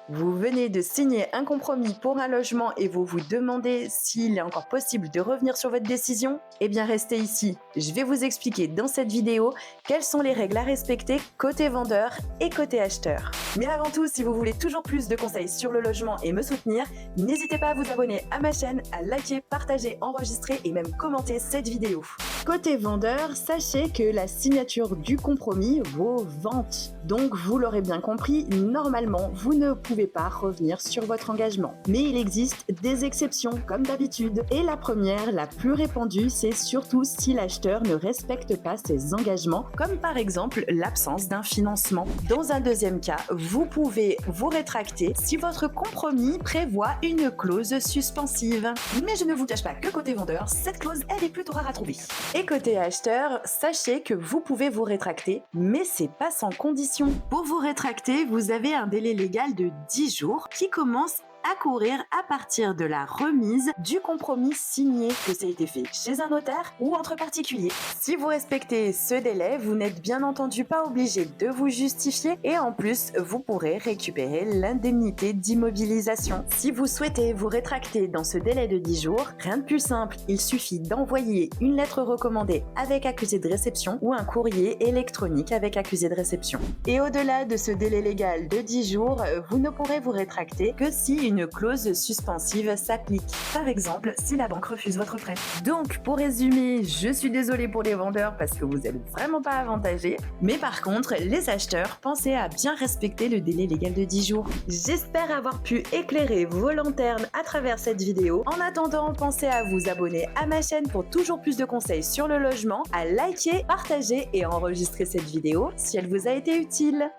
Vous venez de signer un compromis pour un logement et vous vous demandez s'il est encore possible de revenir sur votre décision? Eh bien restez ici, je vais vous expliquer dans cette vidéo quelles sont les règles à respecter côté vendeur et côté acheteur. Mais avant tout, si vous voulez toujours plus de conseils sur le logement et me soutenir, n'hésitez pas à vous abonner à ma chaîne, à liker, partager, enregistrer et même commenter cette vidéo. Côté vendeur, sachez que la signature du compromis vaut vente. Donc vous l'aurez bien compris, normalement vous ne pouvez pas revenir sur votre engagement. Mais il existe des exceptions comme d'habitude. Et la première, la plus répandue, c'est surtout si l'acheteur ne respecte pas ses engagements, comme par exemple l'absence d'un financement. Dans un deuxième cas, vous pouvez vous rétracter si votre compromis prévoit une clause suspensive. Mais je ne vous cache pas que côté vendeur, cette clause elle est plutôt rare à trouver. Et côté acheteur, sachez que vous pouvez vous rétracter, mais c'est pas sans condition. Pour vous rétracter, vous avez un délai légal de 10 jours qui commence à courir à partir de la remise du compromis signé, que ça a été fait chez un notaire ou entre particuliers. Si vous respectez ce délai, vous n'êtes bien entendu pas obligé de vous justifier et en plus, vous pourrez récupérer l'indemnité d'immobilisation. Si vous souhaitez vous rétracter dans ce délai de 10 jours, rien de plus simple, il suffit d'envoyer une lettre recommandée avec accusé de réception ou un courrier électronique avec accusé de réception. Et au-delà de ce délai légal de 10 jours, vous ne pourrez vous rétracter que si une clause suspensive s'applique. Par exemple, si la banque refuse votre prêt. Donc, pour résumer, je suis désolée pour les vendeurs parce que vous n'êtes vraiment pas avantagés. Mais par contre, les acheteurs, pensez à bien respecter le délai légal de 10 jours. J'espère avoir pu éclairer vos lanternes à travers cette vidéo. En attendant, pensez à vous abonner à ma chaîne pour toujours plus de conseils sur le logement, à liker, partager et enregistrer cette vidéo si elle vous a été utile.